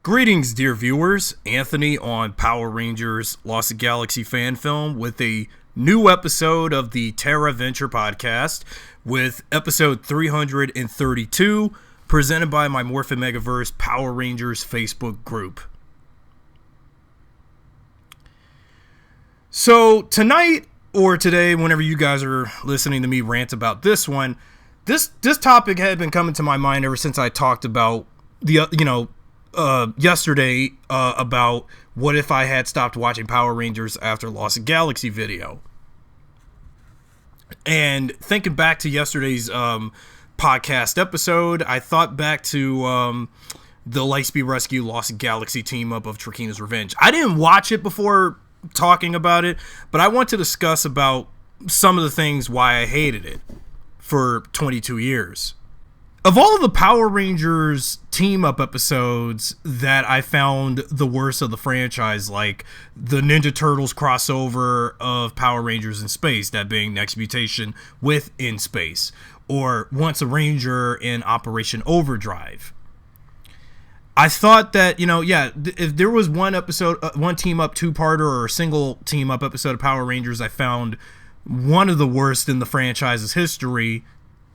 Greetings, dear viewers. Anthony on Power Rangers Lost Galaxy fan film with a new episode of the Terra Venture podcast with episode 332 presented by my Morphin Megaverse Power Rangers Facebook group. So tonight or today, whenever you guys are listening to me rant about this one, this topic had been coming to my mind ever since I talked about yesterday about what if I had stopped watching Power Rangers after Lost Galaxy video. And thinking back to yesterday's podcast episode, I thought back to the Lightspeed Rescue Lost Galaxy team up of Trakeena's Revenge. I didn't watch it before talking about it, but I want to discuss about some of the things why I hated it for 22 years. Of all of the Power Rangers team-up episodes that I found the worst of the franchise, like the Ninja Turtles crossover of Power Rangers in Space, that being Next Mutation with In Space, or Once a Ranger in Operation Overdrive. I thought that, if there was one episode, one team-up two-parter or a single team-up episode of Power Rangers I found one of the worst in the franchise's history,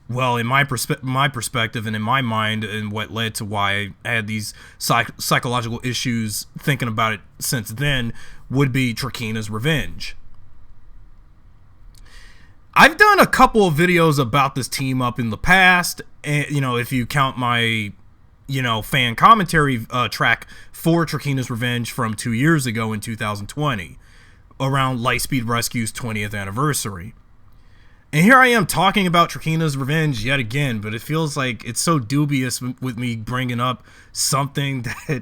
well, in my perspective and in my mind, and what led to why I had these psychological issues thinking about it since then, would be Trakeena's Revenge. I've done a couple of videos about this team up in the past, and if you count my fan commentary track for Trakeena's Revenge from 2 years ago in 2020, around Lightspeed Rescue's 20th anniversary. And here I am talking about Trakeena's Revenge yet again, but it feels like it's so dubious with me bringing up something that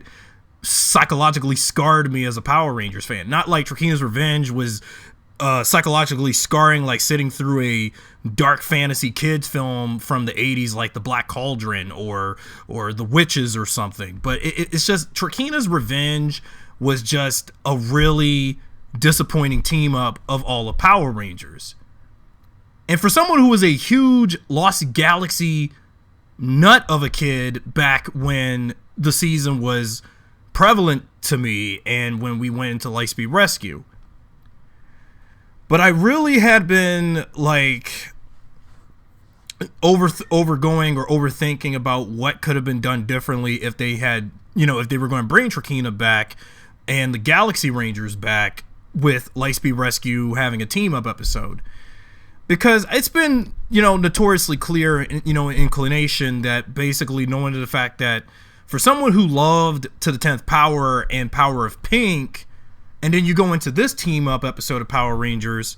psychologically scarred me as a Power Rangers fan. Not like Trakeena's Revenge was psychologically scarring, like sitting through a dark fantasy kids film from the 80s like The Black Cauldron or The Witches or something. But it's just Trakeena's Revenge was just a really disappointing team up of all the Power Rangers. And for someone who was a huge Lost Galaxy nut of a kid back when the season was prevalent to me and when we went into Lightspeed Rescue. But I really had been like overgoing or overthinking about what could have been done differently if they had, if they were going to bring Trakeena back and the Galaxy Rangers back with Lightspeed Rescue having a team-up episode. Because it's been, notoriously clear, inclination that basically knowing the fact that for someone who loved To the 10th Power and Power of Pink, and then you go into this team-up episode of Power Rangers,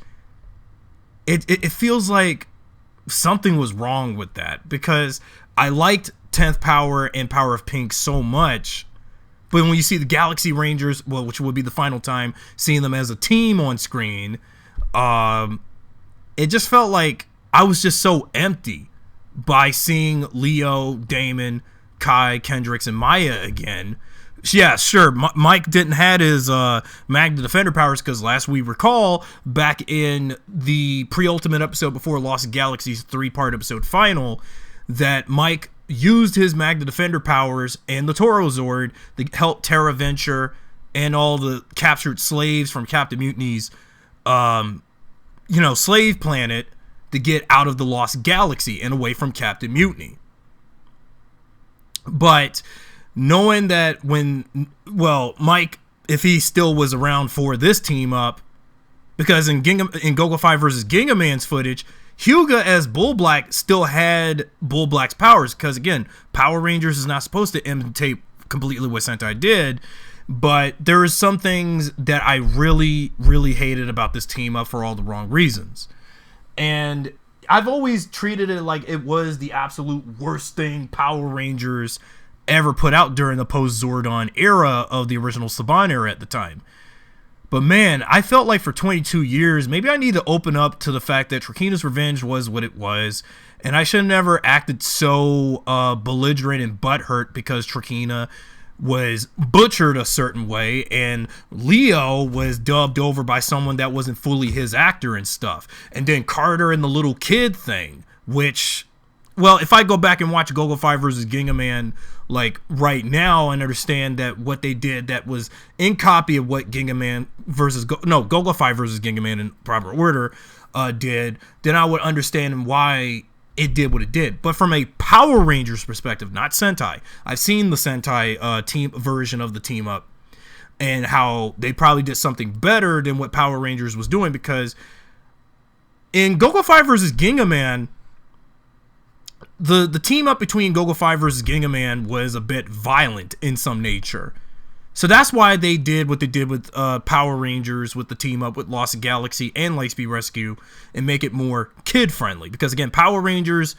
it feels like something was wrong with that. Because I liked 10th Power and Power of Pink so much, but when you see the Galaxy Rangers, well, which will be the final time seeing them as a team on screen, it just felt like I was just so empty by seeing Leo, Damon, Kai, Kendricks, and Maya again. Yeah, sure, Mike didn't have his Magna Defender powers because last we recall, back in the pre-ultimate episode before Lost Galaxy's 3-part episode final, that Mike used his Magna Defender powers and the Toro Zord to help Terra Venture and all the captured slaves from Captain Mutiny's slave planet to get out of the Lost Galaxy and away from Captain Mutiny. But knowing that Mike, if he still was around for this team up, because in Gogo 5 versus Ginga Man's footage, Hyuga as Bull Black still had Bull Black's powers, because again, Power Rangers is not supposed to imitate completely what Sentai did. But there are some things that I really, really hated about this team up for all the wrong reasons. And I've always treated it like it was the absolute worst thing Power Rangers ever put out during the post-Zordon era of the original Saban era at the time. But man, I felt like for 22 years, maybe I need to open up to the fact that Trakeena's Revenge was what it was. And I should have never acted so belligerent and butthurt because Trakeena was butchered a certain way and Leo was dubbed over by someone that wasn't fully his actor and stuff. And then Carter and the little kid thing, which well, if I go back and watch Gogo 5 versus Ginga Man like right now and understand that what they did that was in copy of what Ginga Man versus Gogo 5 versus Ginga Man in proper order did, then I would understand why it did what it did. But from a Power Rangers perspective, not Sentai, I've seen the Sentai team version of the team up and how they probably did something better than what Power Rangers was doing, because in Gogo 5 versus Ginga Man, the team up between Gogo 5 versus Ginga Man was a bit violent in some nature. So that's why they did what they did with Power Rangers, with the team up with Lost Galaxy and Lightspeed Rescue, and make it more kid friendly. Because again, Power Rangers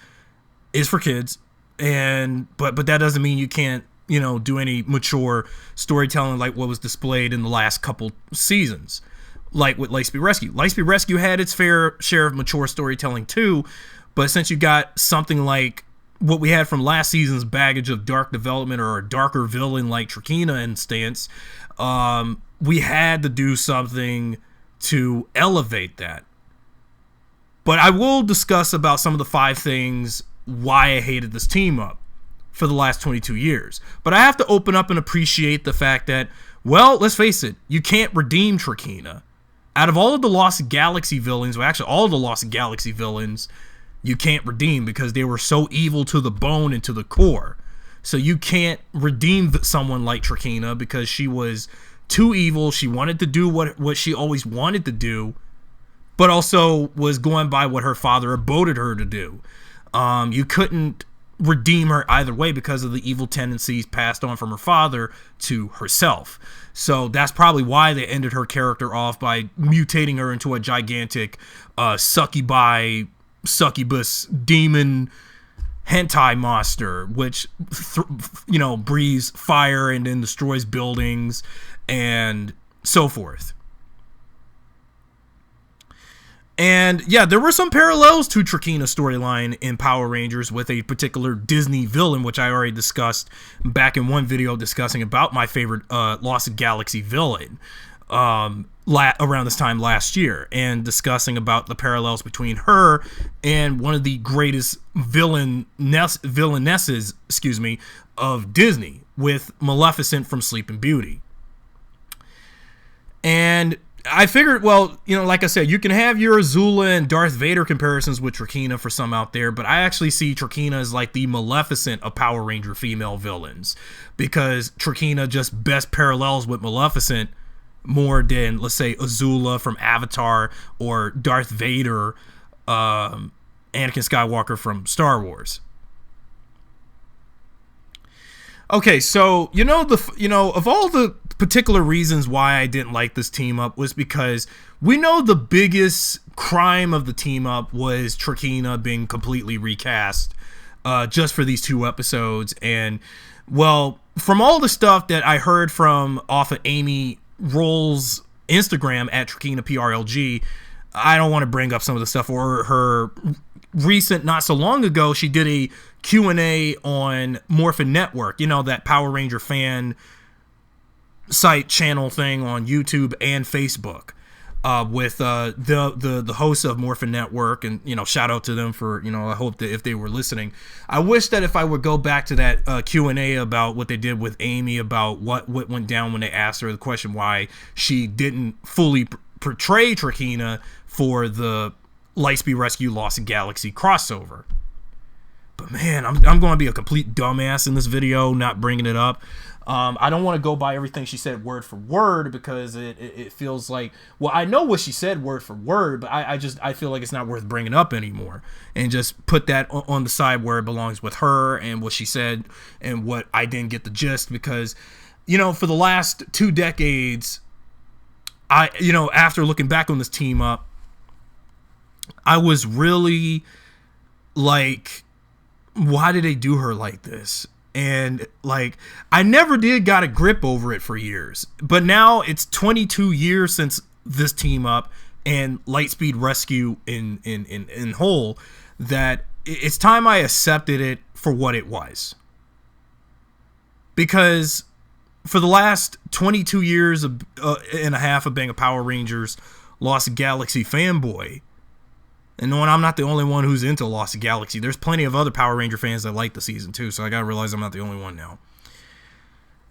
is for kids, and but that doesn't mean you can't, you know, do any mature storytelling like what was displayed in the last couple seasons, like with Lightspeed Rescue. Lightspeed Rescue had its fair share of mature storytelling too, but since you got something like what we had from last season's baggage of dark development or a darker villain like Trakeena instance, we had to do something to elevate that. But I will discuss about some of the 5 things why I hated this team up for the last 22 years. But I have to open up and appreciate the fact that, well, let's face it, you can't redeem Trakeena. Out of all of the Lost Galaxy villains, well, actually all of the Lost Galaxy villains, you can't redeem because they were so evil to the bone and to the core. So you can't redeem someone like Trakeena because she was too evil. She wanted to do what she always wanted to do, but also was going by what her father aboded her to do. You couldn't redeem her either way because of the evil tendencies passed on from her father to herself. So that's probably why they ended her character off by mutating her into a gigantic succubus demon hentai monster, which breathes fire and then destroys buildings and so forth. And yeah, there were some parallels to Trakeena's storyline in Power Rangers with a particular Disney villain, which I already discussed back in one video discussing about my favorite Lost Galaxy villain around this time last year, and discussing about the parallels between her and one of the greatest villainesses, of Disney, with Maleficent from Sleeping Beauty. And I figured, well, like I said, you can have your Azula and Darth Vader comparisons with Trakeena for some out there, but I actually see Trakeena as like the Maleficent of Power Ranger female villains, because Trakeena just best parallels with Maleficent more than, let's say, Azula from Avatar or Darth Vader, Anakin Skywalker from Star Wars. Okay, so of all the particular reasons why I didn't like this team up was because we know the biggest crime of the team up was Trakeena being completely recast just for these 2 episodes. And well, from all the stuff that I heard from off of Amy Roll's Instagram at Trakeena PRLG, I don't want to bring up some of the stuff, or her recent, not so long ago, she did a Q&A on Morphin Network, that Power Ranger fan site channel thing on YouTube and Facebook, with the hosts of Morphin Network, and shout out to them for, I hope that if they were listening, I wish that if I would go back to that Q&A about what they did with Amy, about what went down when they asked her the question why she didn't fully portray Trakeena for the Lightspeed Rescue Lost Galaxy crossover. But man, I'm going to be a complete dumbass in this video, not bringing it up. I don't want to go by everything she said word for word, because it feels like, well, I know what she said word for word, but I feel like it's not worth bringing up anymore, and just put that on the side where it belongs with her and what she said and what I didn't get the gist. Because for the last 2 decades, after looking back on this team up, I was really like, why did they do her like this? And like, I never did got a grip over it for years, but now it's 22 years since this team up and Lightspeed Rescue in whole, that it's time I accepted it for what it was. Because for the last 22 years and a half of being a Power Rangers Lost Galaxy fanboy, And when I'm not the only one who's into Lost Galaxy, there's plenty of other Power Ranger fans that like the season too, so I gotta realize I'm not the only one now.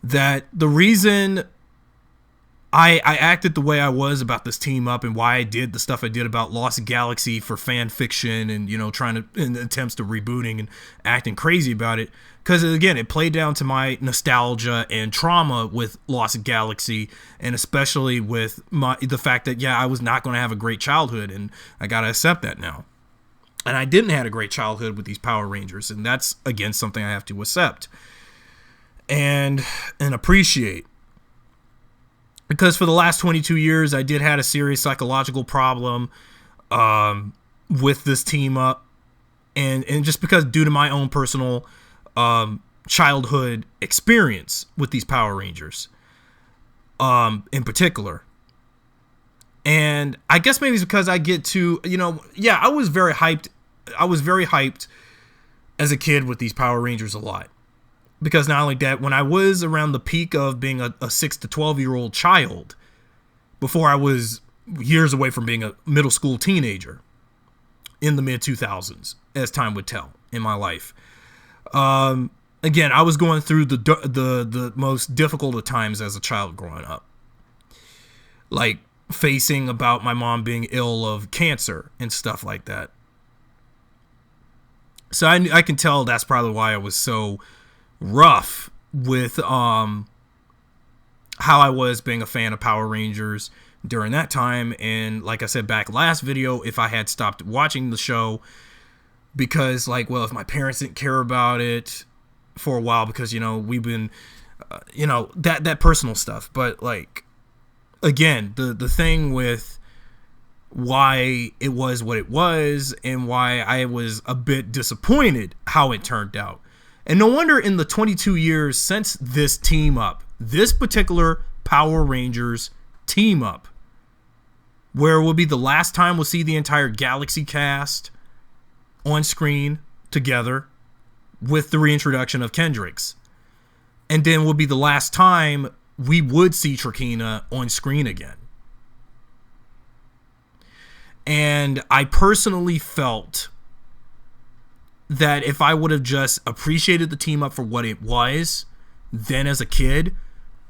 That the reason I acted the way I was about this team up and why I did the stuff I did about Lost Galaxy for fan fiction and, trying to, in attempts to rebooting and acting crazy about it. Because, again, it played down to my nostalgia and trauma with Lost Galaxy, and especially with the fact that, I was not going to have a great childhood, and I got to accept that now. And I didn't have a great childhood with these Power Rangers, and that's, again, something I have to accept and appreciate. Because for the last 22 years, I did have a serious psychological problem with this team up. And just because due to my own personal childhood experience with these Power Rangers in particular. And I guess maybe it's because I get to, I was very hyped. I was very hyped as a kid with these Power Rangers a lot. Because not only that, when I was around the peak of being a 6 to 12-year-old child, before I was years away from being a middle school teenager in the mid-2000s, as time would tell in my life. Again, I was going through the most difficult of times as a child growing up. Like facing about my mom being ill of cancer and stuff like that. So I can tell that's probably why I was so rough with how I was being a fan of Power Rangers during that time. And like I said back last video, if I had stopped watching the show because if my parents didn't care about it for a while because we've been that personal stuff. But again, the thing with why it was what it was and why I was a bit disappointed how it turned out. And no wonder in the 22 years since this team up, this particular Power Rangers team up, where will be the last time we'll see the entire Galaxy cast on screen together with the reintroduction of Kendricks. And then will be the last time we would see Trakeena on screen again. And I personally felt that if I would have just appreciated the team up for what it was, then as a kid,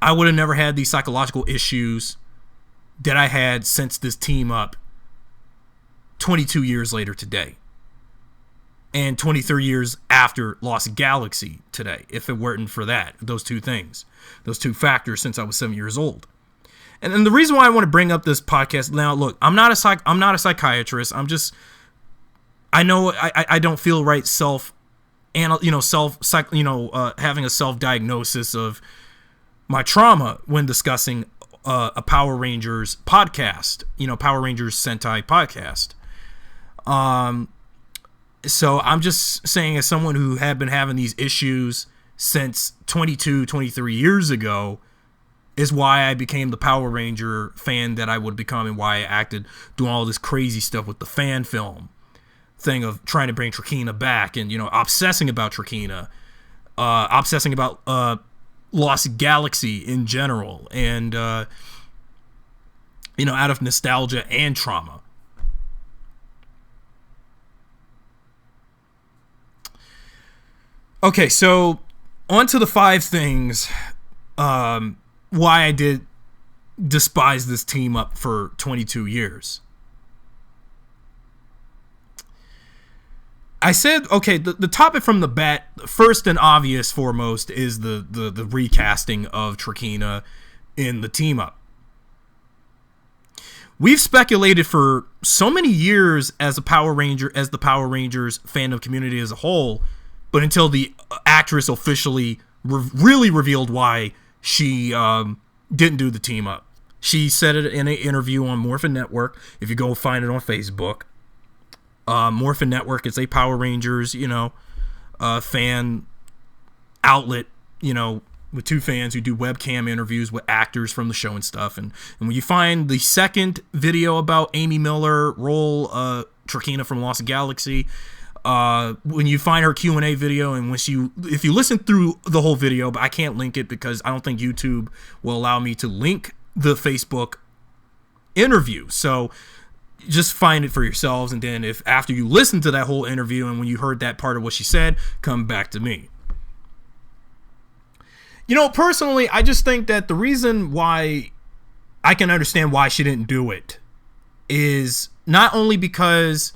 I would have never had these psychological issues that I had since this team up 22 years later today. And 23 years after Lost Galaxy today, if it weren't for that, those two things, those two factors since I was 7 years old. And then the reason why I want to bring up this podcast now, look, I'm not a psychiatrist. I know I don't feel right having a self-diagnosis of my trauma when discussing a Power Rangers podcast, Power Rangers Sentai podcast. So I'm just saying, as someone who had been having these issues since 22, 23 years ago, is why I became the Power Ranger fan that I would become and why I acted doing all this crazy stuff with the fan film thing of trying to bring Trakeena back and, obsessing about Trakeena, obsessing about Lost Galaxy in general, and, out of nostalgia and trauma. Okay, so on to the 5 things why I did despise this team up for 22 years. I said, okay, the topic from the bat, first and obvious foremost, is the recasting of Trakeena in the team up. We've speculated for so many years as the Power Rangers fandom community as a whole, but until the actress officially really revealed why she didn't do the team up. She said it in an interview on Morphin Network. If you go find it on Facebook. Morphin Network is a Power Rangers, fan outlet, with 2 fans who do webcam interviews with actors from the show and stuff. And when you find the second video about Amy Miller, role Trakeena from Lost Galaxy, when you find her Q&A video, and if you listen through the whole video, but I can't link it because I don't think YouTube will allow me to link the Facebook interview. So just find it for yourselves, and then if after you listen to that whole interview and when you heard that part of what she said, come back to me. You know, personally, I just think that the reason why I can understand why she didn't do it is not only because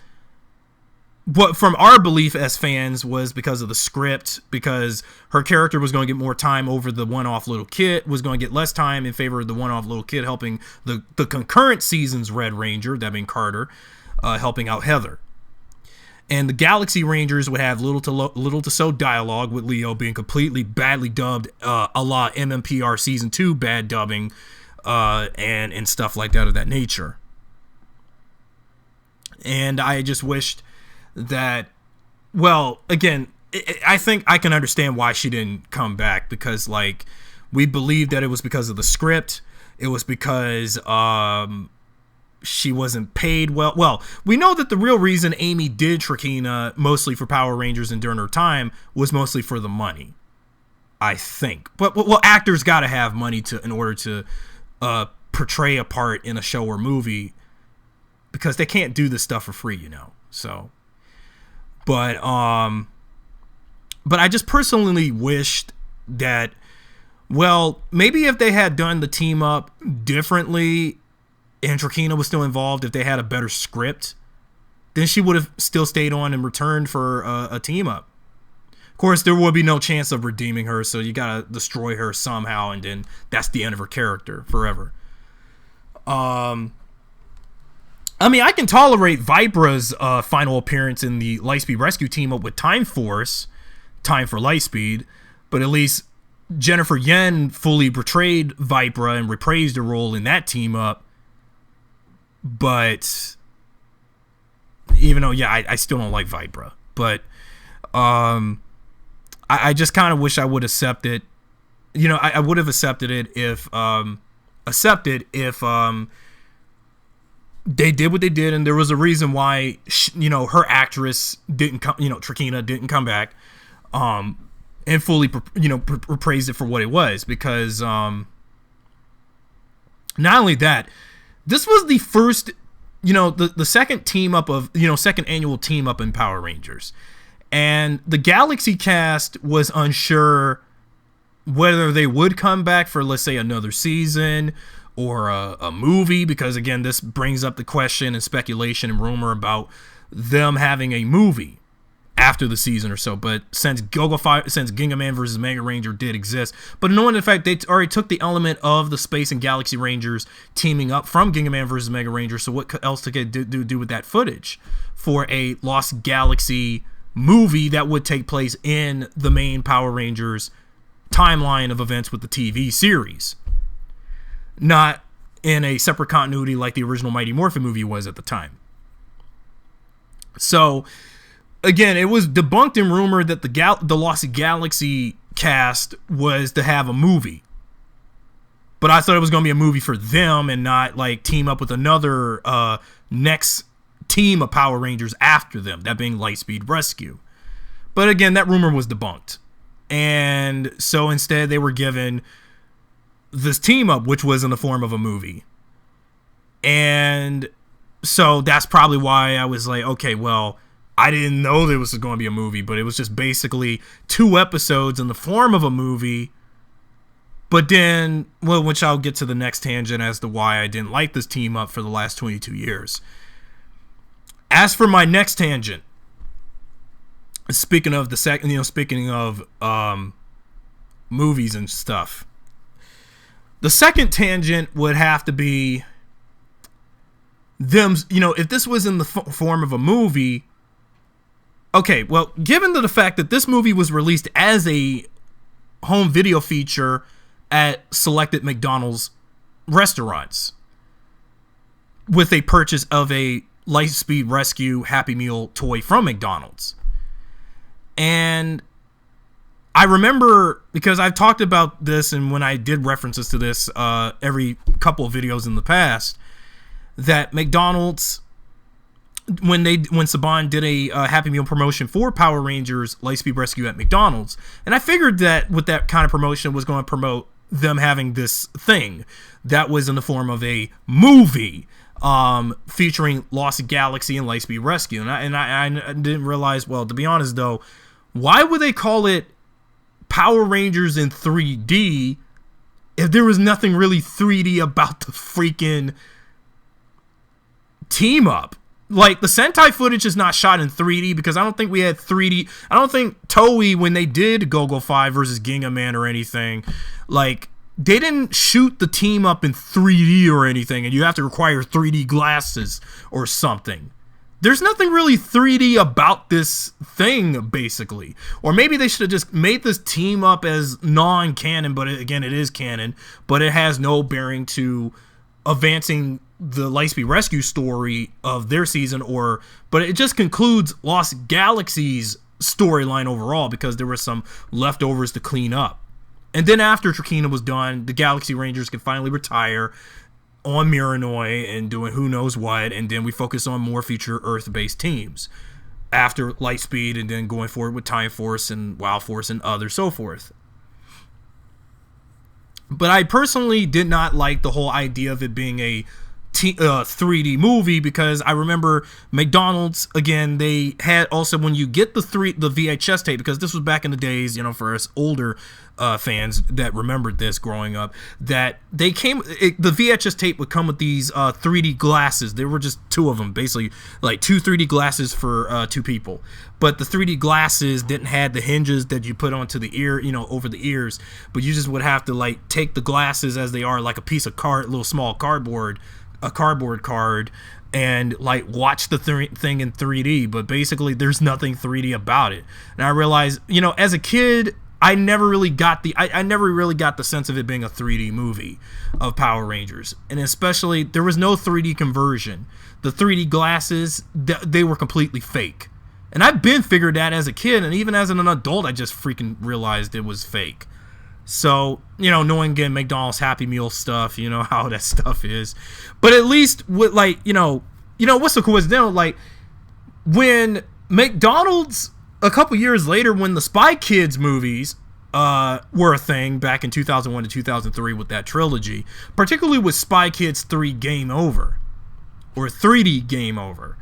what from our belief as fans was because of the script, because her character was going to get more time over the one-off little kid, was going to get less time in favor of the one-off little kid helping the concurrent season's Red Ranger, that being Carter, helping out Heather. And the Galaxy Rangers would have little to so dialogue, with Leo being completely badly dubbed, a la MMPR Season 2 bad dubbing, and stuff like that of that nature. And I just wished that, well, again, I think I can understand why she didn't come back, because, like, we believed that it was because of the script. It was because she wasn't paid well. Well, we know that the real reason Amy did Trakeena, mostly for Power Rangers and during her time, was mostly for the money, I think. But, well, actors got to have money in order to portray a part in a show or movie, because they can't do this stuff for free, you know. So, but I just personally wished that, well, maybe if they had done the team up differently and Trakeena was still involved, if they had a better script, then she would have still stayed on and returned for a team up. Of course, there would be no chance of redeeming her, so you gotta destroy her somehow, and then that's the end of her character forever. I mean, I can tolerate Vibra's final appearance in the Lightspeed Rescue team up with Time Force, Time for Lightspeed, but at least Jennifer Yen fully portrayed Vibra and reprised her role in that team up. But even though, yeah, I still don't like Vibra, but I just kind of wish I would accept it. You know, I would have accepted it if they did what they did, and there was a reason why her actress didn't come. Trakeena didn't come back, and fully praised it for what it was, because not only that, this was the first, the second team up of, second annual team up in Power Rangers. And the Galaxy cast was unsure whether they would come back for, let's say, another season or a movie, because, again, this brings up the question and speculation and rumor about them having a movie after the season or so. But since Ginga Man vs. Mega Ranger did exist, but knowing the fact they already took the element of the Space and Galaxy Rangers teaming up from Ginga Man vs. Mega Ranger, so what else to do with that footage for a Lost Galaxy movie that would take place in the main Power Rangers timeline of events with the TV series, not in a separate continuity like the original Mighty Morphin movie was at the time. So again, it was debunked in rumor that the Lost Galaxy cast was to have a movie. But I thought it was going to be a movie for them and not like team up with another next team of Power Rangers after them, that being Lightspeed Rescue. But again, that rumor was debunked. And so instead they were given this team up, which was in the form of a movie. And so that's probably why I was like, okay, well, I didn't know there was going to be a movie, but it was just basically 2 episodes in the form of a movie. But then, well, which I'll get to the next tangent as to why I didn't like this team up for the last 22 years. As for my next tangent, speaking of movies and stuff, the second tangent would have to be them, if this was in the form of a movie. Okay, well, given the fact that this movie was released as a home video feature at selected McDonald's restaurants with a purchase of a Lightspeed Rescue Happy Meal toy from McDonald's. And I remember, because I've talked about this, and when I did references to this every couple of videos in the past, that McDonald's, when Saban did a Happy Meal promotion for Power Rangers Lightspeed Rescue at McDonald's, and I figured that with that kind of promotion was going to promote them having this thing that was in the form of a movie, featuring Lost Galaxy and Lightspeed Rescue. And I didn't realize, well, to be honest though, why would they call it Power Rangers in 3D if there was nothing really 3D about the freaking team up? Like, the Sentai footage is not shot in 3D because I don't think we had 3D. I don't think Toei, when they did Go-Go 5 versus Ginga Man or anything, like, they didn't shoot the team up in 3D or anything, and you have to require 3D glasses or something. There's nothing really 3D about this thing, basically. Or maybe they should have just made this team up as non-canon, but again, it is canon, but it has no bearing to advancing the Lightspeed Rescue story of their season, but it just concludes Lost Galaxy's storyline overall because there were some leftovers to clean up. And then after Trakeena was done, the Galaxy Rangers could finally retire on Miranoi and doing who knows what, and then we focus on more future Earth-based teams after Lightspeed, and then going forward with Time Force and Wild Force and others, so forth. But I personally did not like the whole idea of it being a 3D movie, because I remember McDonald's, again, they had also, when you get the VHS tape, because this was back in the days, for us older fans that remembered this growing up, that the VHS tape would come with these 3D glasses. There were just two of them, basically, like two 3D glasses for two people. But the 3D glasses didn't have the hinges that you put onto the ear, over the ears, but you just would have to, like, take the glasses as they are, like a piece of little small cardboard card, and like watch the thing in 3D. But basically there's nothing 3D about it. And I realized, as a kid, I never really got the sense of it being a 3D movie of Power Rangers. And especially, there was no 3D conversion. The 3D glasses, they were completely fake. And I've been figured that as a kid, and even as an adult, I just freaking realized it was fake. So, knowing, again, McDonald's Happy Meal stuff, how that stuff is. But at least with, like, what's so coincidental, like, when McDonald's, a couple years later, when the Spy Kids movies were a thing back in 2001 to 2003 with that trilogy, particularly with Spy Kids 3 Game Over, or 3D Game Over,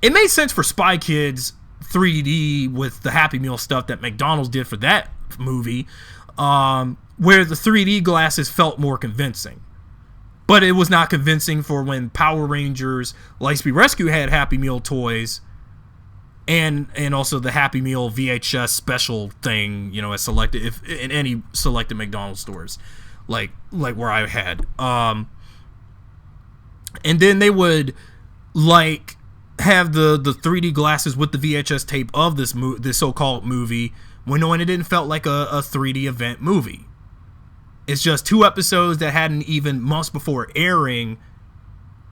it made sense for Spy Kids 3D with the Happy Meal stuff that McDonald's did for that movie, where the 3D glasses felt more convincing. But it was not convincing for when Power Rangers Lightspeed Rescue had Happy Meal toys, and also the Happy Meal VHS special thing, as selected, if in any selected McDonald's stores, like where I had, and then they would like have the 3D glasses with the VHS tape of this so-called movie, when it didn't felt like a 3D event movie. It's just 2 episodes that hadn't even months before airing,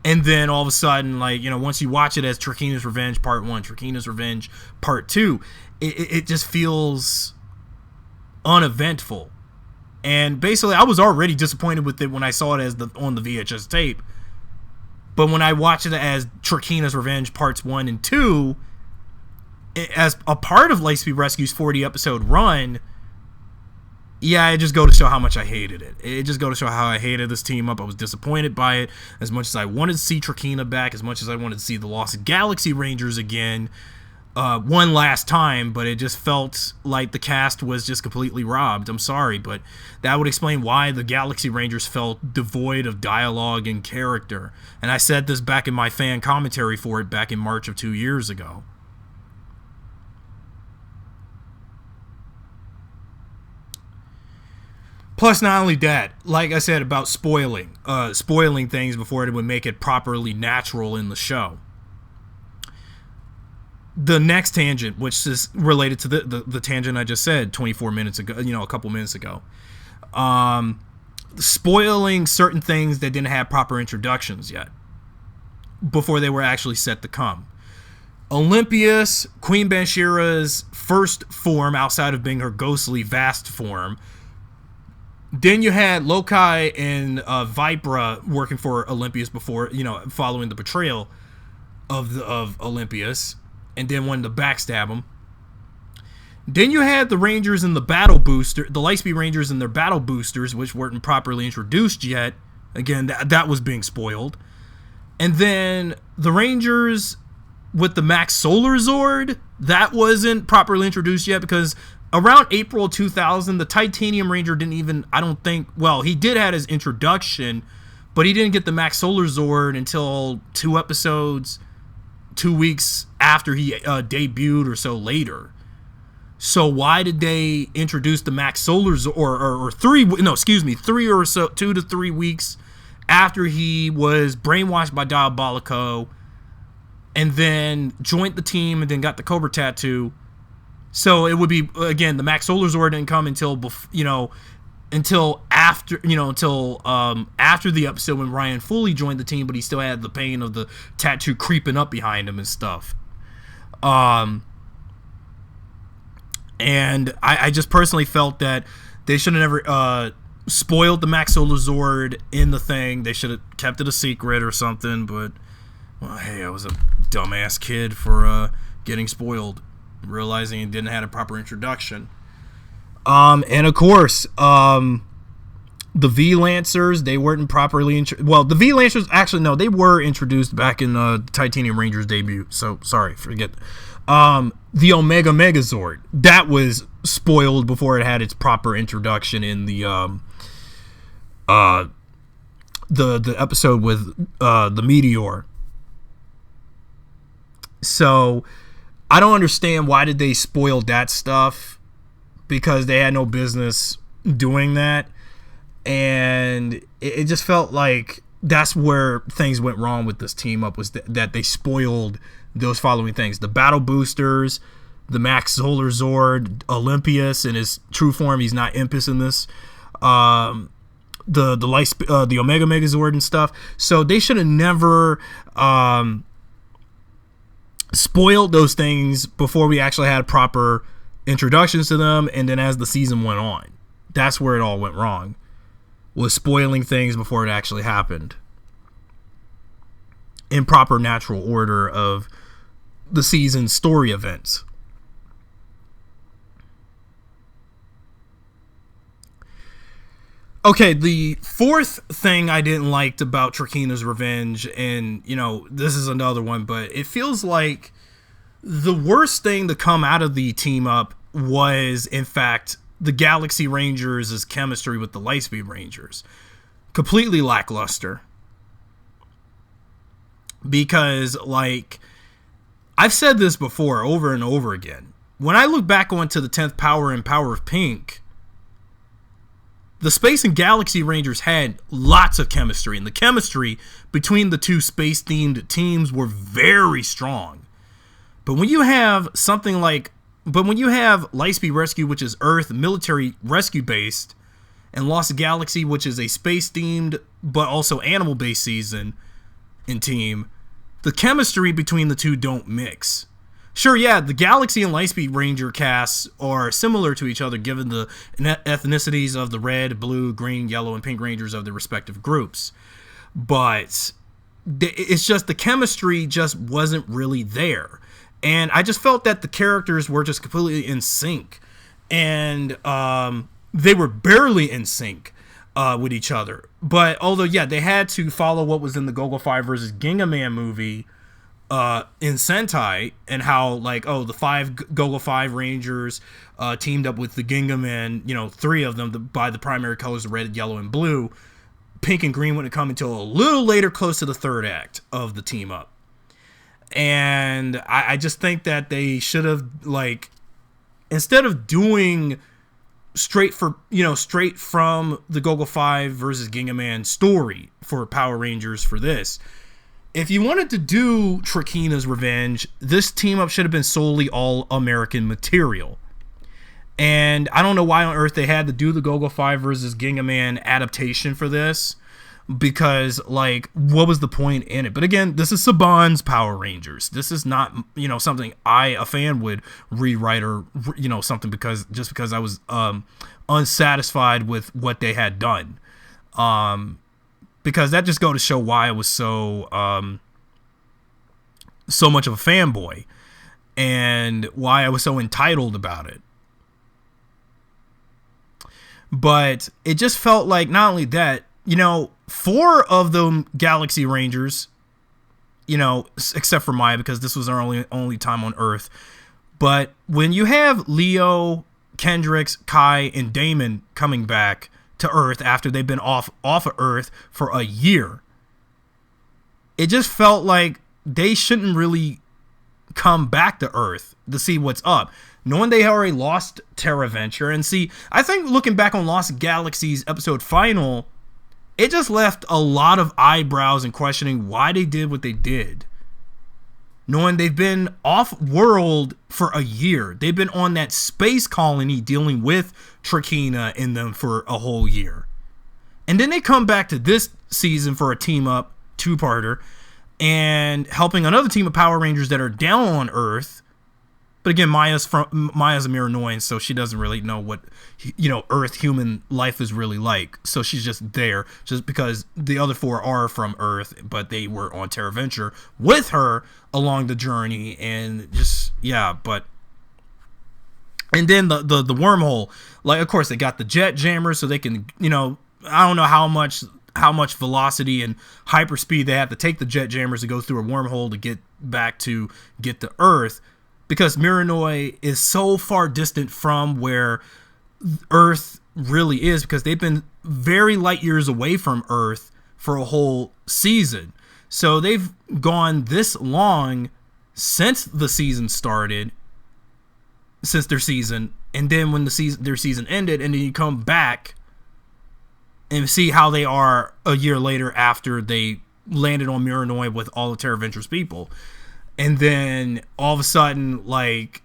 and then all of a sudden, like, once you watch it as Trakeena's Revenge Part 1, Trakeena's Revenge Part 2, it just feels uneventful. And basically, I was already disappointed with it when I saw it on the VHS tape. But when I watched it as Trakeena's Revenge Parts 1 and 2, as a part of Lightspeed Rescue's 40 episode run, yeah, it just go to show how much I hated it. It just go to show how I hated this team up. I was disappointed by it. As much as I wanted to see Trakeena back, as much as I wanted to see the Lost Galaxy Rangers again, one last time, but it just felt like the cast was just completely robbed. I'm sorry, but that would explain why the Galaxy Rangers felt devoid of dialogue and character. And I said this back in my fan commentary for it back in March of 2 years ago. Plus, not only that, like I said about spoiling things before it would make it properly natural in the show. The next tangent, which is related to the tangent I just said 24 minutes ago, a couple minutes ago, spoiling certain things that didn't have proper introductions yet before they were actually set to come. Olympias, Queen Banshira's first form outside of being her ghostly vast form. Then you had Lokai and Vipra working for Olympias before, following the betrayal of Olympias, and then wanted to backstab him. Then you had the Rangers and the Battle Booster, the Lightspeed Rangers and their Battle Boosters, which weren't properly introduced yet. Again, that was being spoiled. And then the Rangers with the Max Solar Zord, that wasn't properly introduced yet, because around April 2000, the Titanium Ranger didn't even, I don't think, well, he did have his introduction, but he didn't get the Max Solar Zord until 2 weeks after he debuted or so later. So why did they introduce the Max Solar Zord, or 3 or so, 2 to 3 weeks after he was brainwashed by Diabolico, and then joined the team, and then got the Cobra tattoo? So it would be, again, the Max Solar Zord didn't come until after the episode when Ryan Foley joined the team, but he still had the pain of the tattoo creeping up behind him and stuff. And I just personally felt that they should have never spoiled the Max Solar Zord in the thing. They should have kept it a secret or something, but, well, hey, I was a dumbass kid for getting spoiled, realizing it didn't have a proper introduction. And of course, the V-Lancers, they weren't properly the V-Lancers, actually, no, they were introduced back in the Titanium Rangers debut, so sorry, forget. The Omega Megazord, that was spoiled before it had its proper introduction in the episode with the Meteor. So I don't understand why did they spoil that stuff, because they had no business doing that. And it just felt like that's where things went wrong with this team up, was that they spoiled those following things: the battle boosters, the Max Solar Zord, Olympius in his true form. He's not Impus in this. The Omega Megazord and stuff. So they should have never spoiled those things before we actually had proper introductions to them, and then as the season went on, that's where it all went wrong, was spoiling things before it actually happened in proper natural order of the season's story events. Okay, the fourth thing I didn't like about Trakeena's Revenge, and, this is another one, but it feels like the worst thing to come out of the team up was, in fact, the Galaxy Rangers' chemistry with the Lightspeed Rangers. Completely lackluster. Because, I've said this before over and over again. When I look back onto the 10th Power and Power of Pink, the Space and Galaxy Rangers had lots of chemistry, and the chemistry between the two space-themed teams were very strong. But when you have Lightspeed Rescue, which is Earth military rescue based, and Lost Galaxy, which is a space-themed but also animal-based season and team, the chemistry between the two don't mix. Sure, yeah, the Galaxy and Lightspeed Ranger casts are similar to each other given the ethnicities of the red, blue, green, yellow, and pink Rangers of their respective groups. But it's just the chemistry just wasn't really there. And I just felt that the characters were just completely in sync. And they were barely in sync with each other. But although, yeah, they had to follow what was in the Gogol 5 versus Ginga Man movie in Sentai, and how, the 5 Gogol 5 Rangers teamed up with the Ginga Man, 3 of them by the primary colors of red, yellow, and blue. Pink and green wouldn't come until a little later, close to the third act of the team up. And I just think that they should have, instead of doing straight from the Gogol 5 versus Ginga Man story for Power Rangers for this, if you wanted to do Trakeena's Revenge, this team up should have been solely all American material. And I don't know why on earth they had to do the Gogol 5 versus Ginga Man adaptation for this, because, what was the point in it? But again, this is Saban's Power Rangers. This is not, something a fan would rewrite or, something because I was unsatisfied with what they had done. Because that just go to show why I was so much of a fanboy, and why I was so entitled about it. But it just felt like, not only that, 4 of the Galaxy Rangers except for Maya, because this was our only time on Earth. But when you have Leo, Kendricks, Kai, and Damon coming back to Earth after they've been off of Earth for a year, it just felt like they shouldn't really come back to Earth to see what's up, knowing they already lost Terra Venture. And see, I think looking back on Lost Galaxies episode final, it just left a lot of eyebrows and questioning why they did what they did. Knowing they've been off-world for a year. They've been on that space colony dealing with Trakeena in them for a whole year. And then they come back to this season for a team-up two-parter and helping another team of Power Rangers that are down on Earth. But again, Maya's a mere annoyance, so she doesn't really know what, Earth human life is really like. So she's just there, just because the other four are from Earth, but they were on Terra Venture with her along the journey, and just, yeah, but... And then the wormhole, like, of course, they got the jet jammers, so they can, I don't know how much velocity and hyperspeed they have to take the jet jammers to go through a wormhole to get to Earth, because Miranoi is so far distant from where Earth really is, because they've been very light years away from Earth for a whole season. So they've gone this long since the season started, since their season, and then when their season ended, and then you come back and see how they are a year later after they landed on Miranoi with all of Terra Venture's people. And then all of a sudden, like,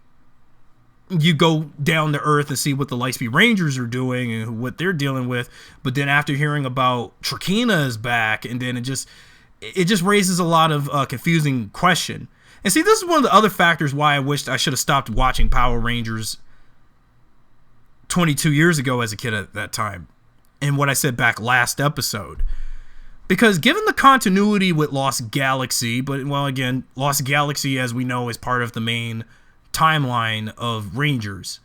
you go down to Earth and see what the Lightspeed Rangers are doing and what they're dealing with. But then after hearing about Trakeena is back, and then it just raises a lot of confusing question. And see, this is one of the other factors why I wished I should have stopped watching Power Rangers 22 years ago as a kid at that time. And what I said back last episode. Because given the continuity with Lost Galaxy, but, well, again, Lost Galaxy, as we know, is part of the main timeline of Rangers,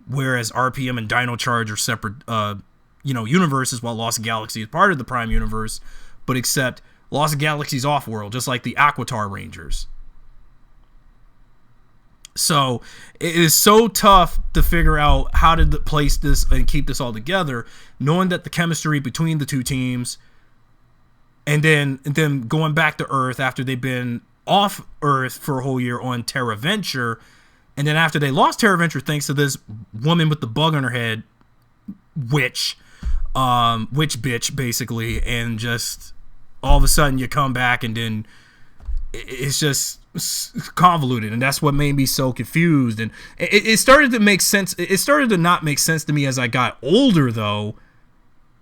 whereas RPM and Dino Charge are separate, universes, while Lost Galaxy is part of the Prime Universe, but except Lost Galaxy's off-world, just like the Aquitar Rangers. So, it is so tough to figure out how to place this and keep this all together, knowing that the chemistry between the two teams... And then going back to Earth after they've been off Earth for a whole year on Terra Venture. And then after they lost Terra Venture, thanks to this woman with the bug on her head, witch bitch, basically. And just all of a sudden you come back, and then it's just convoluted. And that's what made me so confused. And it started to make sense. It started to not make sense to me as I got older, though.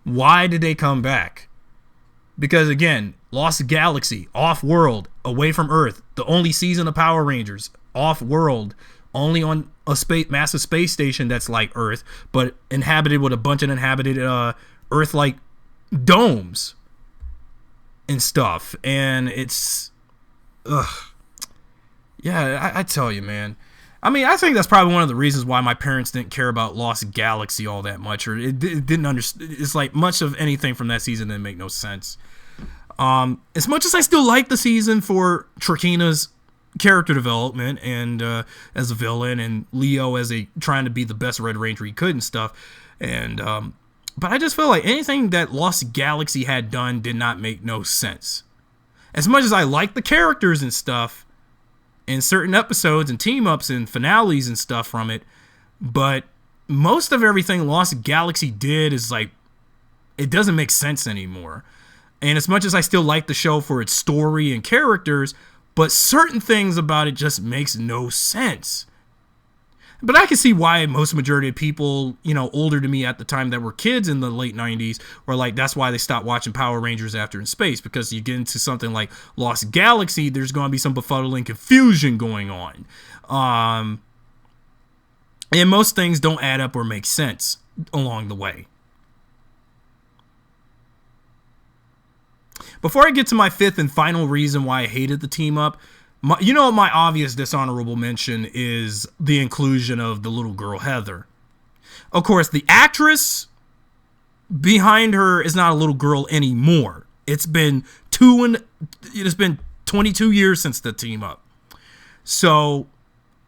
Why did they come back? Because, again, Lost Galaxy, off-world, away from Earth, the only season of Power Rangers, off-world, only on a massive space station that's like Earth, but inhabited with a bunch of inhabited Earth-like domes and stuff. And it's... Yeah, I tell you, man. I mean, I think that's probably one of the reasons why my parents didn't care about Lost Galaxy all that much, or it didn't understand. It's like much of anything from that season didn't make no sense. As much as I still like the season for Trakeena's character development and as a villain, and Leo as trying to be the best Red Ranger he could and stuff, and but I just feel like anything that Lost Galaxy had done did not make no sense. As much as I like the characters and stuff, in certain episodes and team-ups and finales and stuff from it, but most of everything Lost Galaxy did is like, it doesn't make sense anymore. And as much as I still like the show for its story and characters, but certain things about it just makes no sense. But I can see why most majority of people, older to me at the time that were kids in the late 90s were like, that's why they stopped watching Power Rangers after in space, because you get into something like Lost Galaxy, there's going to be some befuddling confusion going on. And most things don't add up or make sense along the way. Before I get to my fifth and final reason why I hated the team up, my obvious dishonorable mention is the inclusion of the little girl Heather. Of course, the actress behind her is not a little girl anymore. It's been 22 years since the team up. So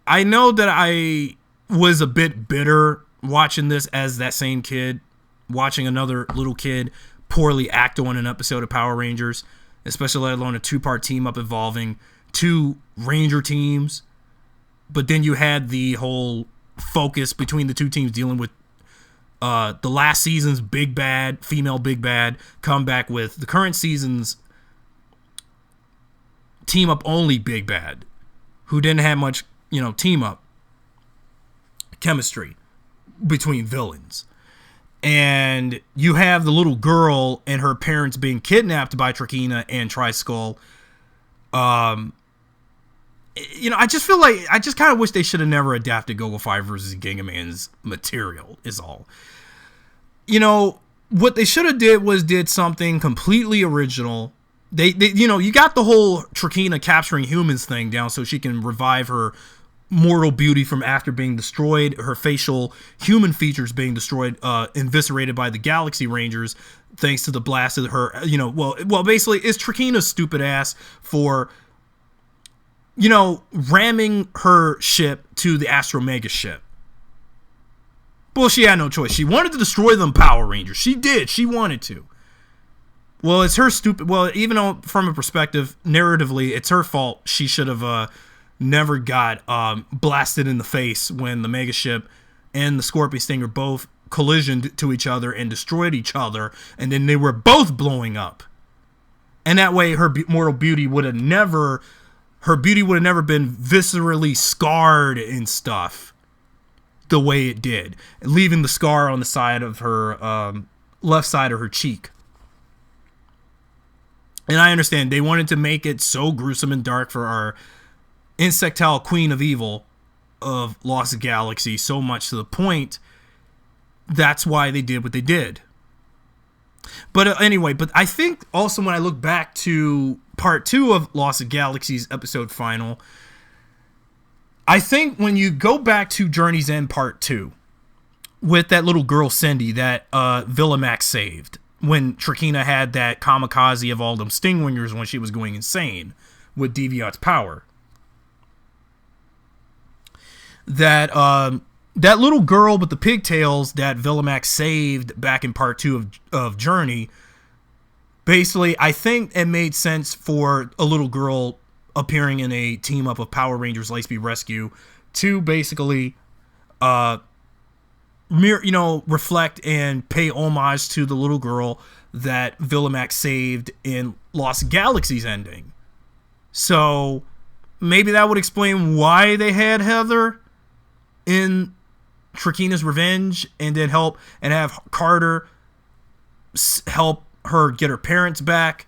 I know that I was a bit bitter watching this as that same kid, watching another little kid poorly act on an episode of Power Rangers, especially let alone a 2-part team up involving 2 Ranger teams. But then you had the whole focus between the 2 teams dealing with the last season's big bad, female big bad, come back with the current season's team up only big bad, who didn't have much, team up chemistry between villains. And you have the little girl and her parents being kidnapped by Trakeena and Tri-Skull. I just feel like I just kind of wish they should have never adapted Go-Go 5 versus Gingaman's material is all. What they should have did something completely original. They you got the whole Trakeena capturing humans thing down so she can revive her mortal beauty from after being destroyed, her facial human features being destroyed, eviscerated by the Galaxy Rangers thanks to the blast of her, basically it's Trakeena's stupid ass for ramming her ship to the Astro Mega ship. Well, she had no choice. She wanted to destroy them Power Rangers. She did. She wanted to. Well, it's her stupid... Well, even though from a perspective, narratively, it's her fault. She should have never got blasted in the face when the Mega Ship and the Scorpion Stinger both collisioned to each other and destroyed each other, and then they were both blowing up. And that way, her mortal beauty would have never... Her beauty would have never been viscerally scarred and stuff the way it did, leaving the scar on the side of her left side of her cheek. And I understand they wanted to make it so gruesome and dark for our insectile queen of evil of Lost Galaxy, so much to the point that's why they did what they did. But anyway, I think also when I look back to part 2 of Lost Galaxy's episode final, I think when you go back to Journey's End part 2 with that little girl Cindy that Villamax saved when Trakeena had that kamikaze of all them Stingwingers when she was going insane with Deviant's power, that little girl with the pigtails that Villamax saved back in part 2 of Journey, basically, I think it made sense for a little girl appearing in a team up of Power Rangers Lightspeed Rescue to basically reflect and pay homage to the little girl that Villamax saved in Lost Galaxy's ending. So maybe that would explain why they had Heather in Trakeena's Revenge, and then have Carter help her get her parents back,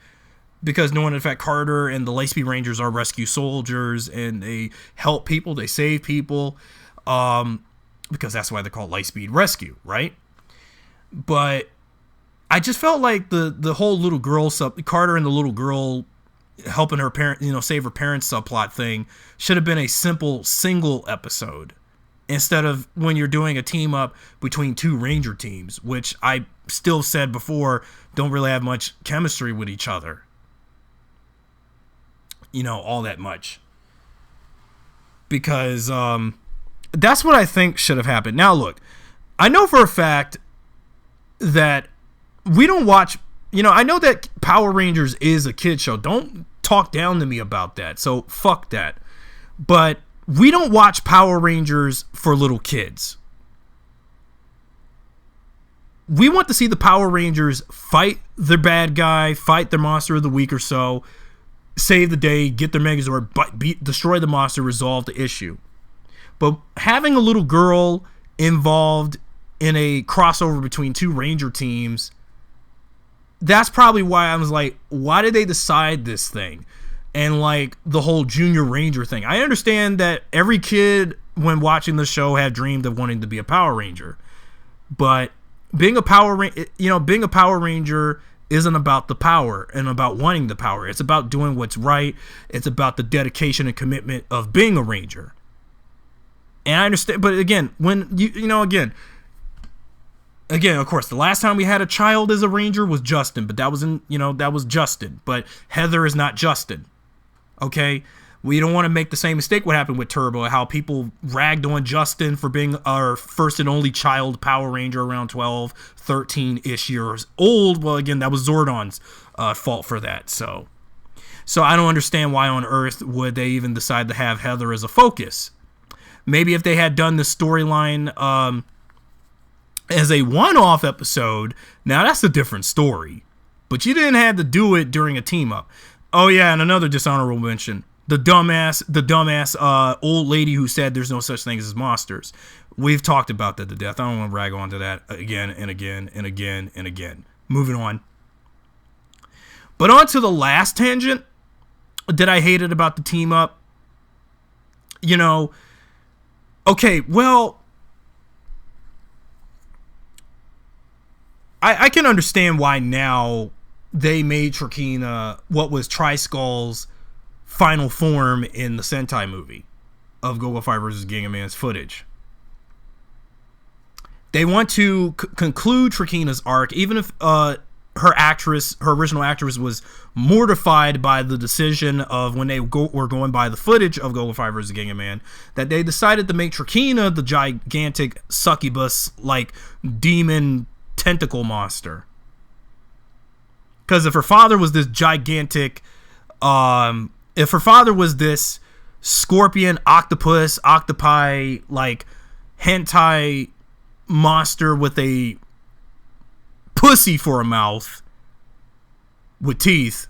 because knowing in fact Carter and the Lightspeed Rangers are rescue soldiers and they help people, they save people, because that's why they're called Lightspeed Rescue, right? But I just felt like the whole little girl Carter and the little girl helping her parent, save her parents subplot thing should have been a simple single episode, instead of when you're doing a team up between 2 Ranger teams, which I still said before don't really have much chemistry with each other. All that much. Because that's what I think should have happened. Now, look, I know for a fact that we don't watch... I know that Power Rangers is a kid show. Don't talk down to me about that. So, fuck that. But we don't watch Power Rangers for little kids. We want to see the Power Rangers fight their bad guy, fight their monster of the week or so, save the day, get their Megazord, destroy the monster, resolve the issue. But having a little girl involved in a crossover between 2 Ranger teams, that's probably why I was like, why did they decide this thing? And like the whole Junior Ranger thing. I understand that every kid when watching the show had dreamed of wanting to be a Power Ranger. But being a Power Ranger isn't about the power and about wanting the power. It's about doing what's right. It's about the dedication and commitment of being a Ranger. And I understand, but again, when again, of course, the last time we had a child as a Ranger was Justin, but that was Justin. But Heather is not Justin. Okay? We don't want to make the same mistake what happened with Turbo, how people ragged on Justin for being our first and only child Power Ranger around 12, 13-ish years old. Well, again, that was Zordon's fault for that. So I don't understand why on earth would they even decide to have Heather as a focus. Maybe if they had done the storyline as a one-off episode, now that's a different story. But you didn't have to do it during a team-up. Oh, yeah, and another dishonorable mention. The dumbass old lady who said there's no such thing as monsters. We've talked about that to death. I don't want to rag on to that again and again and again and again. Moving on. But on to the last tangent that I hated about the team up. You know, okay, well, I can understand why now they made Trakeena what was Tri-Skull's final form in the Sentai movie of Go-Go 5 vs. Gigaman's footage. They want to conclude Trakeena's arc, even if her original actress, was mortified by the decision of when they were going by the footage of Go-Go 5 vs. Gigaman, that they decided to make Trakeena the gigantic succubus, like, demon tentacle monster. Because if her father was this gigantic, if her father was this scorpion, octopus, octopi, like, hentai monster with a pussy for a mouth with teeth,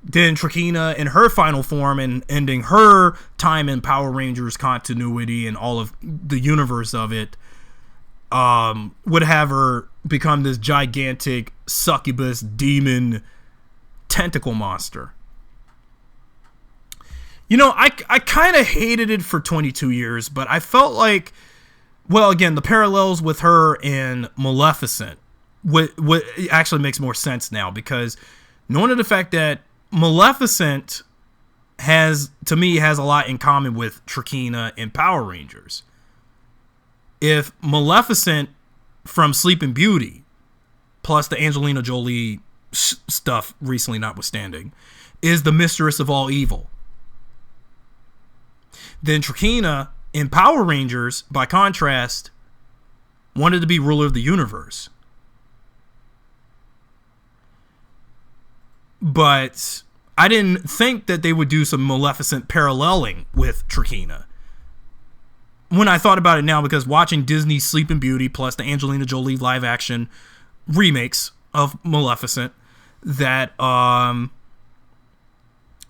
then Trakeena in her final form and ending her time in Power Rangers continuity and all of the universe of it, would have her become this gigantic succubus demon tentacle monster. You know, I kind of hated it for 22 years, but I felt like, well, again, the parallels with her and Maleficent what actually makes more sense now, because knowing the fact that Maleficent has a lot in common with Trakeena and Power Rangers. If Maleficent from Sleeping Beauty, plus the Angelina Jolie stuff recently notwithstanding, is the mistress of all evil, then Trakeena in Power Rangers, by contrast, wanted to be ruler of the universe. But I didn't think that they would do some Maleficent paralleling with Trakeena. When I thought about it now, because watching Disney's Sleeping Beauty plus the Angelina Jolie live action remakes of Maleficent, that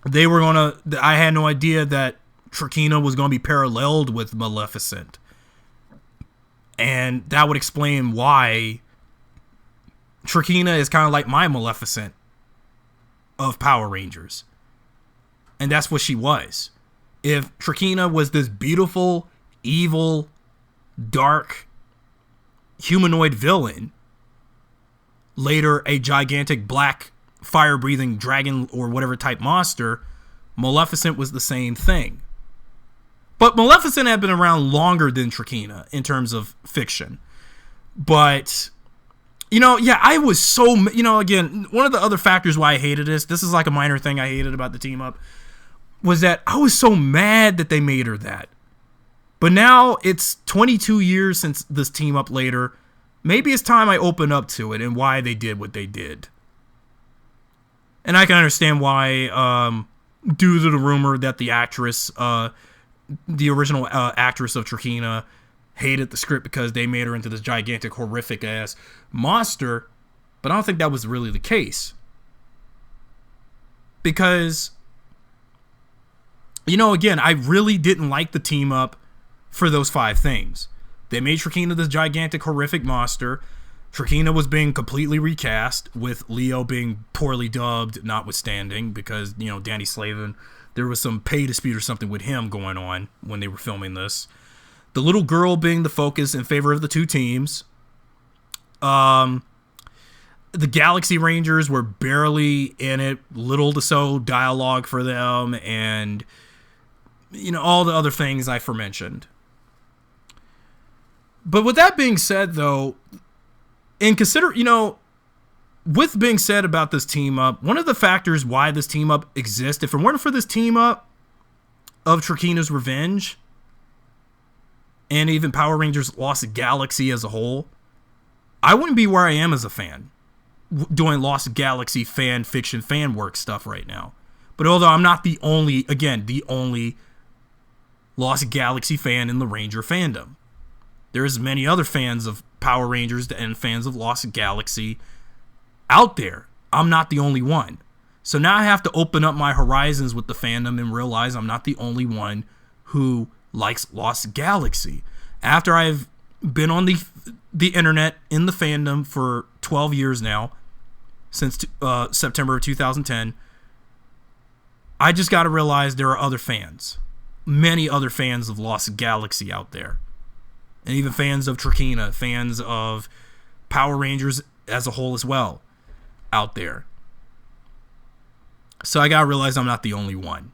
they were gonna, I had no idea that Trakeena was going to be paralleled with Maleficent. And that would explain why Trakeena is kind of like my Maleficent of Power Rangers. And that's what she was. If Trakeena was this beautiful, evil, dark, humanoid villain, later a gigantic black fire-breathing dragon or whatever type monster, Maleficent was the same thing. But Maleficent had been around longer than Trakeena in terms of fiction. But, you know, yeah, I was so, you know, again, one of the other factors why I hated this is like a minor thing I hated about the team up, was that I was so mad that they made her that. But now it's 22 years since this team up later. Maybe it's time I open up to it and why they did what they did. And I can understand why, due to the rumor that the actress, the original actress of Trakeena, hated the script because they made her into this gigantic, horrific ass monster. But I don't think that was really the case. Because, you know, again, I really didn't like the team up for those 5 things. They made Trakeena this gigantic, horrific monster. Trakeena was being completely recast, with Leo being poorly dubbed, notwithstanding, because, you know, Danny Slavin, there was some pay dispute or something with him going on when they were filming this. The little girl being the focus in favor of the 2 teams. The Galaxy Rangers were barely in it, little to so dialogue for them, and, you know, all the other things I aforementioned. But with that being said, though, you know, with being said about this team up, one of the factors why this team up exists, if it weren't for this team up of Trakeena's Revenge and even Power Rangers Lost Galaxy as a whole, I wouldn't be where I am as a fan doing Lost Galaxy fan fiction fan work stuff right now. But although I'm not the only Lost Galaxy fan in the Ranger fandom, there's many other fans of Power Rangers and fans of Lost Galaxy out there. I'm not the only one. So now I have to open up my horizons with the fandom and realize I'm not the only one who likes Lost Galaxy. After I've been on the internet in the fandom for 12 years now, since September of 2010, I just got to realize there are other fans. Many other fans of Lost Galaxy out there. And even fans of Trakeena, fans of Power Rangers as a whole as well out there. So I gotta realize I'm not the only one.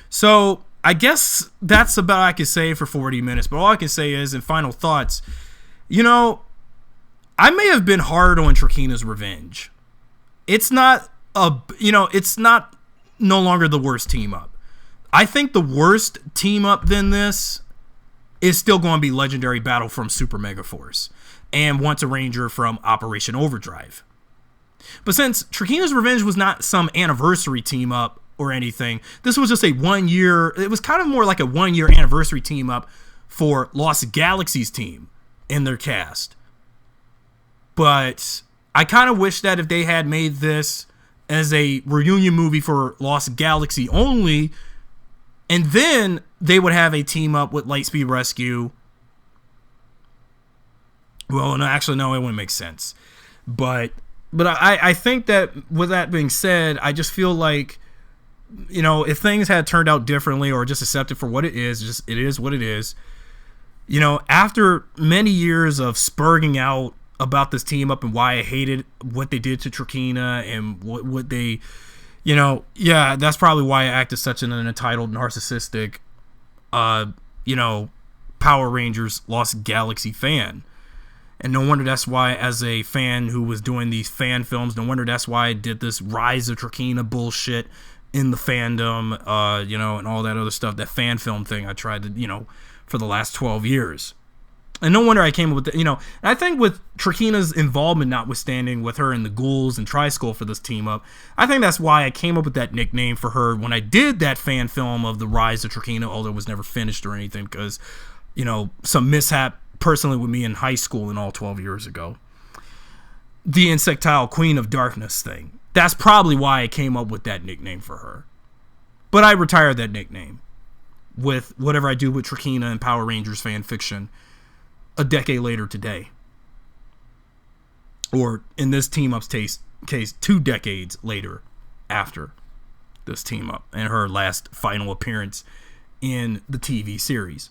So I guess that's about all I can say for 40 minutes. But all I can say is, in final thoughts, you know, I may have been hard on Trakeena's Revenge. It's not no longer the worst team up. I think the worst team up than this is still going to be Legendary Battle from Super Mega Force and Once a Ranger from Operation Overdrive. But since Trakeena's Revenge was not some anniversary team up or anything, this was just it was kind of more like a 1 year anniversary team up for Lost Galaxy's team in their cast. But I kind of wish that if they had made this as a reunion movie for Lost Galaxy only, and then they would have a team up with Lightspeed Rescue. Well, no, actually, no, it wouldn't make sense. But I think that with that being said, I just feel like, you know, if things had turned out differently or just accepted for what it is what it is. You know, after many years of spurging out about this team up and why I hated what they did to Trakeena and what they, you know, yeah, that's probably why I acted such an entitled, narcissistic, you know, Power Rangers Lost Galaxy fan. And no wonder that's why, as a fan who was doing these fan films, no wonder that's why I did this Rise of Trakeena bullshit in the fandom, you know, and all that other stuff, that fan film thing I tried to, you know, for the last 12 years. And no wonder I came up with, you know, and I think with Trakeena's involvement, notwithstanding, with her and the Ghouls and Tri-Skull for this team up, I think that's why I came up with that nickname for her when I did that fan film of the Rise of Trakeena, although it was never finished or anything because, you know, some mishap personally with me in high school and all 12 years ago. The Insectile Queen of Darkness thing. That's probably why I came up with that nickname for her. But I retired that nickname with whatever I do with Trakeena and Power Rangers fan fiction a decade later today. Or in this team up's case, 2 decades later after this team up and her last final appearance in the TV series.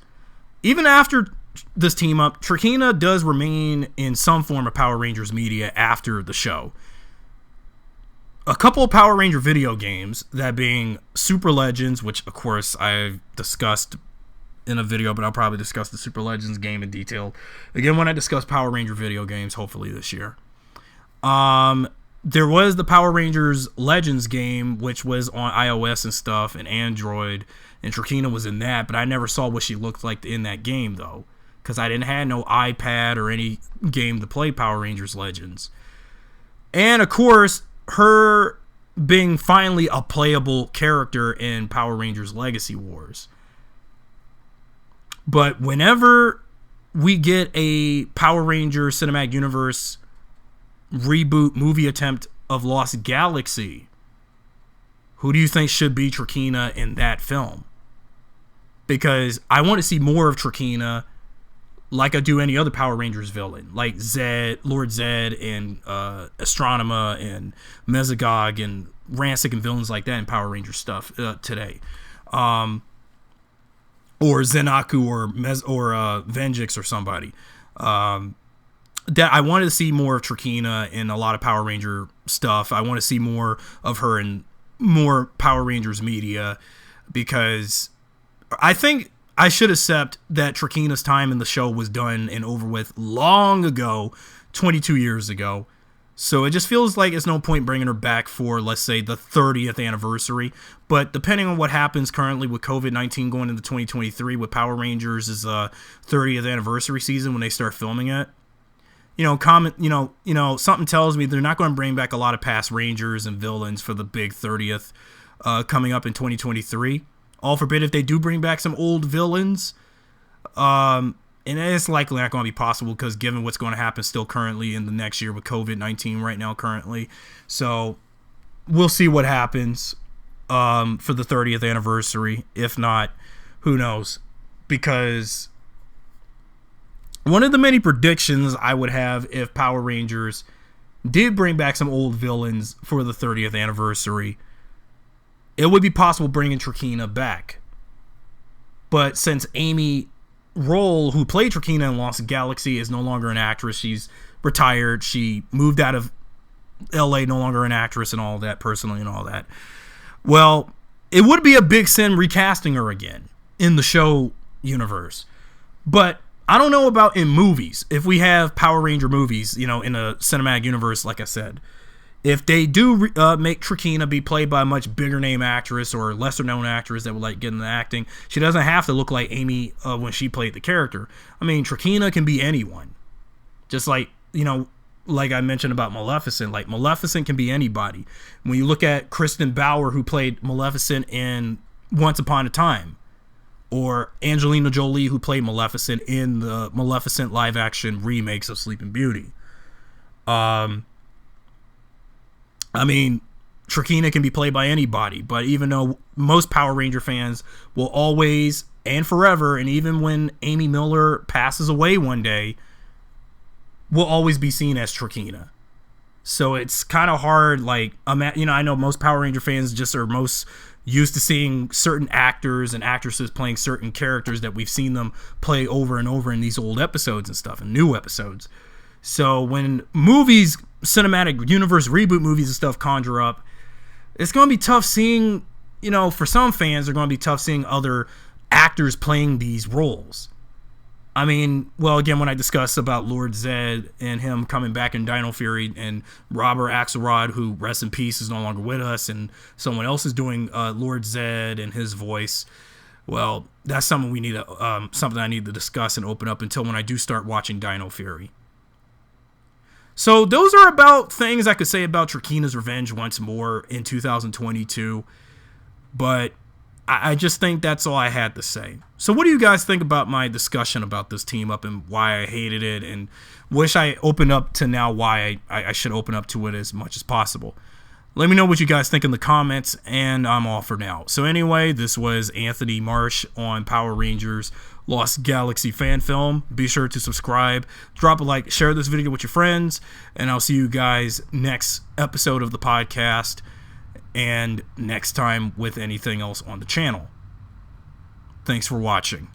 Even after this team up, Trakeena does remain in some form of Power Rangers media after the show. A couple of Power Ranger video games, that being Super Legends, which of course I've discussed in a video, but I'll probably discuss the Super Legends game in detail again when I discuss Power Ranger video games, hopefully this year. There was the Power Rangers Legends game, which was on iOS and stuff and Android, and Trakeena was in that, but I never saw what she looked like in that game though, because I didn't have no iPad or any game to play Power Rangers Legends. And of course, her being finally a playable character in Power Rangers Legacy Wars. But whenever we get a Power Rangers Cinematic Universe reboot movie attempt of Lost Galaxy, who do you think should be Trakeena in that film? Because I want to see more of Trakeena like I do any other Power Rangers villain, like Zed, Lord Zed, and Astronema, and Mesogog, and Rancic, and villains like that in Power Ranger stuff today. Or Zenaku, or Venjix, or somebody. That I wanted to see more of Trakeena in a lot of Power Ranger stuff. I want to see more of her in more Power Rangers media, because I think I should accept that Trakeena's time in the show was done and over with long ago, 22 years ago. So it just feels like it's no point bringing her back for, let's say, the 30th anniversary. But depending on what happens currently with COVID-19 going into 2023 with Power Rangers' 30th anniversary season when they start filming it, something tells me they're not going to bring back a lot of past Rangers and villains for the big 30th coming up in 2023. All forbid if they do bring back some old villains. And it's likely not going to be possible because given what's going to happen still currently in the next year with COVID-19 right now currently. So we'll see what happens for the 30th anniversary. If not, who knows? Because one of the many predictions I would have if Power Rangers did bring back some old villains for the 30th anniversary, it would be possible bringing Trakeena back. But since Amy Roll, who played Trakeena in Lost Galaxy, is no longer an actress. She's retired. She moved out of LA, no longer an actress and all that, personally and all that. Well, it would be a big sin recasting her again in the show universe. But I don't know about in movies. If we have Power Ranger movies, in a cinematic universe, like I said, if they do make Trakeena be played by a much bigger name actress or lesser known actress that would get into acting, she doesn't have to look like Amy when she played the character. I mean, Trakeena can be anyone. Just like, like I mentioned about Maleficent. Like, Maleficent can be anybody. When you look at Kristen Bauer, who played Maleficent in Once Upon a Time, or Angelina Jolie, who played Maleficent in the Maleficent live action remakes of Sleeping Beauty. I mean, Trakeena can be played by anybody, but even though most Power Ranger fans will always and forever, and even when Amy Miller passes away one day, will always be seen as Trakeena. So it's kind of hard, I know most Power Ranger fans just are most used to seeing certain actors and actresses playing certain characters that we've seen them play over and over in these old episodes and stuff, and new episodes. So when movies, cinematic universe reboot movies and stuff conjure up, it's going to be tough seeing, for some fans, they're going to be tough seeing other actors playing these roles. I mean, well, again, when I discuss about Lord Zed and him coming back in Dino Fury and Robert Axelrod, who, rest in peace, is no longer with us, and someone else is doing Lord Zed and his voice, well, that's something we need something I need to discuss and open up until when I do start watching Dino Fury. So those are about things I could say about Trakeena's Revenge once more in 2022. But I just think that's all I had to say. So what do you guys think about my discussion about this team up and why I hated it, and wish I opened up to now why I should open up to it as much as possible? Let me know what you guys think in the comments, and I'm all for now. So anyway, this was Anthony Marsh on Power Rangers Lost Galaxy fan film. Be sure to subscribe, drop a like, share this video with your friends, and I'll see you guys next episode of the podcast and next time with anything else on the channel. Thanks for watching.